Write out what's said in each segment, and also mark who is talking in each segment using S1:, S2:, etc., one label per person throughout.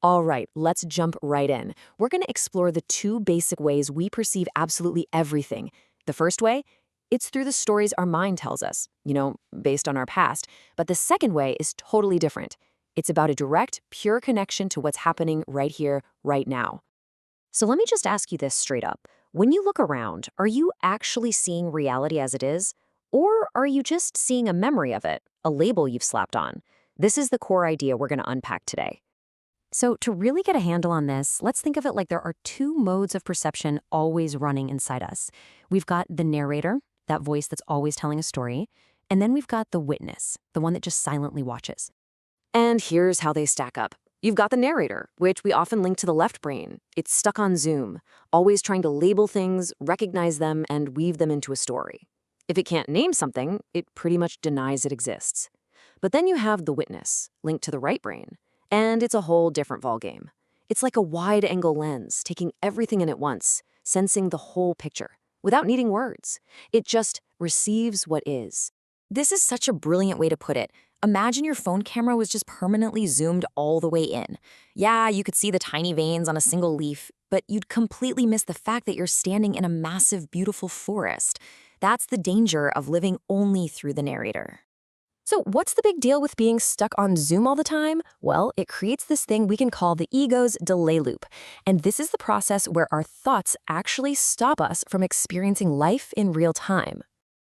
S1: All right, let's jump right in. We're going to explore the two basic ways we perceive absolutely everything. The first way, it's through the stories our mind tells us, based on our past. But the second way is totally different. It's about a direct, pure connection to what's happening right here, right now. So let me just ask you this straight up. When you look around, are you actually seeing reality as it is? Or are you just seeing a memory of it, a label you've slapped on? This is the core idea we're going to unpack today. So to really get a handle on this, let's think of it like there are two modes of perception always running inside us. We've got the narrator, that voice that's always telling a story, and then we've got the witness, the one that just silently watches. And here's how they stack up. You've got the narrator, which we often link to the left brain. It's stuck on Zoom, always trying to label things, recognize them, and weave them into a story. If it can't name something, it pretty much denies it exists. But then you have the witness, linked to the right brain. And it's a whole different ballgame. It's like a wide-angle lens, taking everything in at once, sensing the whole picture, without needing words. It just receives what is. This is such a brilliant way to put it. Imagine your phone camera was just permanently zoomed all the way in. Yeah, you could see the tiny veins on a single leaf, but you'd completely miss the fact that you're standing in a massive, beautiful forest. That's the danger of living only through the narrator. So what's the big deal with being stuck on Zoom all the time? Well, it creates this thing we can call the ego's delay loop. And this is the process where our thoughts actually stop us from experiencing life in real time.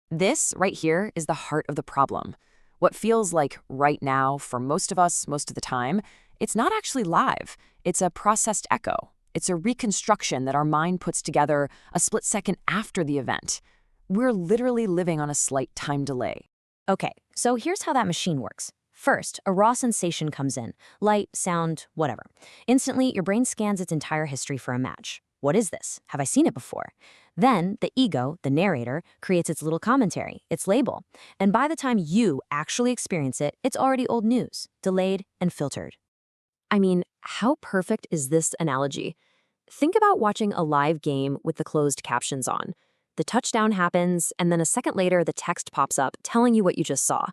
S1: This right here is the heart of the problem. What feels like right now for most of us most of the time, it's not actually live. It's a processed echo. It's a reconstruction that our mind puts together a split second after the event. We're literally living on a slight time delay. Okay, so here's how that machine works. First, a raw sensation comes in. Light, sound, whatever. Instantly, your brain scans its entire history for a match. What is this? Have I seen it before? Then, the ego, the narrator, creates its little commentary, its label. And by the time you actually experience it, it's already old news, delayed and filtered. I mean, how perfect is this analogy? Think about watching a live game with the closed captions on. The touchdown happens, and then a second later, the text pops up telling you what you just saw.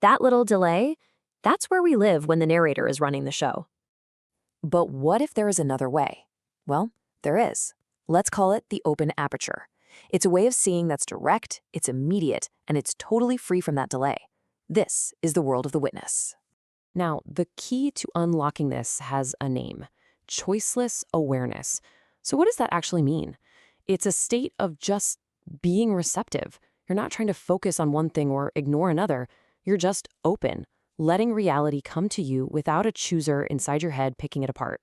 S1: That little delay, that's where we live when the narrator is running the show. But what if there is another way? Well, there is. Let's call it the open aperture. It's a way of seeing that's direct, it's immediate, and it's totally free from that delay. This is the world of the witness. Now, the key to unlocking this has a name: choiceless awareness. So what does that actually mean? It's a state of just being receptive. You're not trying to focus on one thing or ignore another. You're just open, letting reality come to you without a chooser inside your head picking it apart.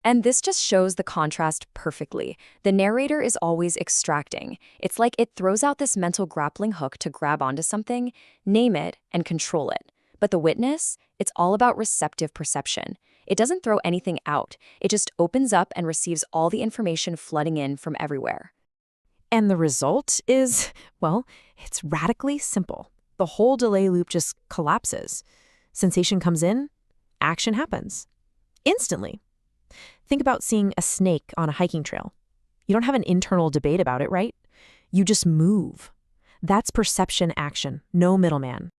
S1: And this just shows the contrast perfectly. The narrator is always extracting. It's like it throws out this mental grappling hook to grab onto something, name it, and control it. But the witness, it's all about receptive perception. It doesn't throw anything out. It just opens up and receives all the information flooding in from everywhere. And the result is, well, it's radically simple. The whole delay loop just collapses. Sensation comes in, action happens. Instantly. Think about seeing a snake on a hiking trail. You don't have an internal debate about it, right? You just move. That's perception action, no middleman.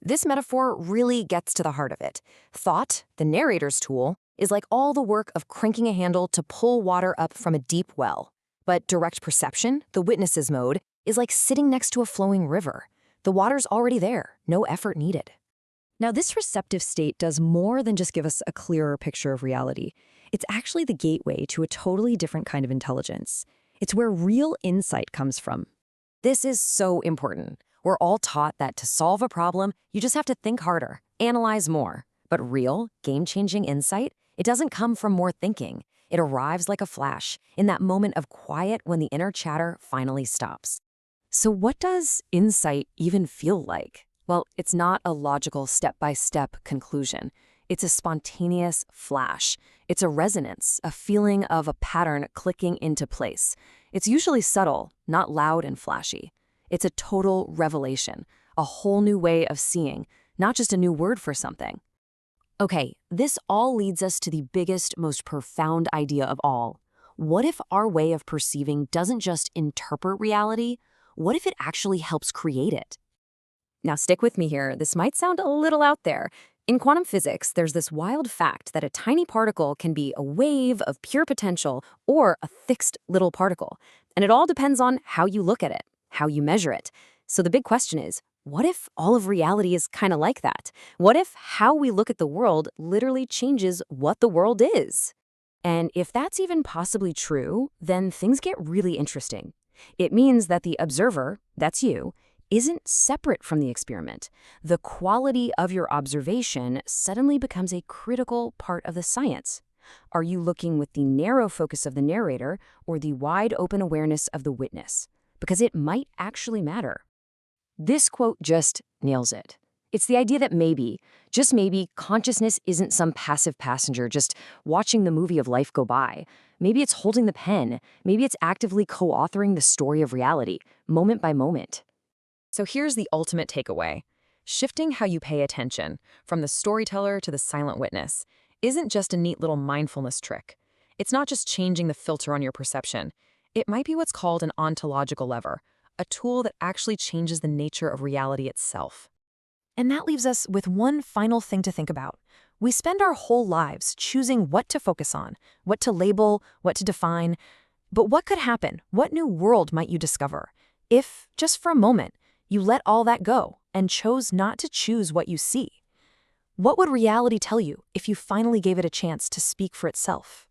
S1: This metaphor really gets to the heart of it. Thought, the narrator's tool, is like all the work of cranking a handle to pull water up from a deep well. But direct perception, the witness's mode, is like sitting next to a flowing river. The water's already there, no effort needed. Now, this receptive state does more than just give us a clearer picture of reality. It's actually the gateway to a totally different kind of intelligence. It's where real insight comes from. This is so important. We're all taught that to solve a problem, you just have to think harder, analyze more. But real, game-changing insight, it doesn't come from more thinking. It arrives like a flash, in that moment of quiet when the inner chatter finally stops. So what does insight even feel like? Well, it's not a logical step-by-step conclusion. It's a spontaneous flash. It's a resonance, a feeling of a pattern clicking into place. It's usually subtle, not loud and flashy. It's a total revelation, a whole new way of seeing, not just a new word for something. Okay, this all leads us to the biggest, most profound idea of all. What if our way of perceiving doesn't just interpret reality? What if it actually helps create it? Now stick with me here. This might sound a little out there. In quantum physics, there's this wild fact that a tiny particle can be a wave of pure potential or a fixed little particle. And it all depends on how you look at it, how you measure it. So the big question is, what if all of reality is kind of like that? What if how we look at the world literally changes what the world is? And if that's even possibly true, then things get really interesting. It means that the observer, that's you, isn't separate from the experiment. The quality of your observation suddenly becomes a critical part of the science. Are you looking with the narrow focus of the narrator or the wide open awareness of the witness? Because it might actually matter. This quote just nails it. It's the idea that maybe, just maybe, consciousness isn't some passive passenger just watching the movie of life go by. Maybe it's holding the pen. Maybe it's actively co-authoring the story of reality, moment by moment. So here's the ultimate takeaway. Shifting how you pay attention, from the storyteller to the silent witness, isn't just a neat little mindfulness trick. It's not just changing the filter on your perception. It might be what's called an ontological lever, a tool that actually changes the nature of reality itself.
S2: And that leaves us with one final thing to think about. We spend our whole lives choosing what to focus on, what to label, what to define. But what could happen? What new world might you discover if, just for a moment, you let all that go and chose not to choose what you see? What would reality tell you if you finally gave it a chance to speak for itself?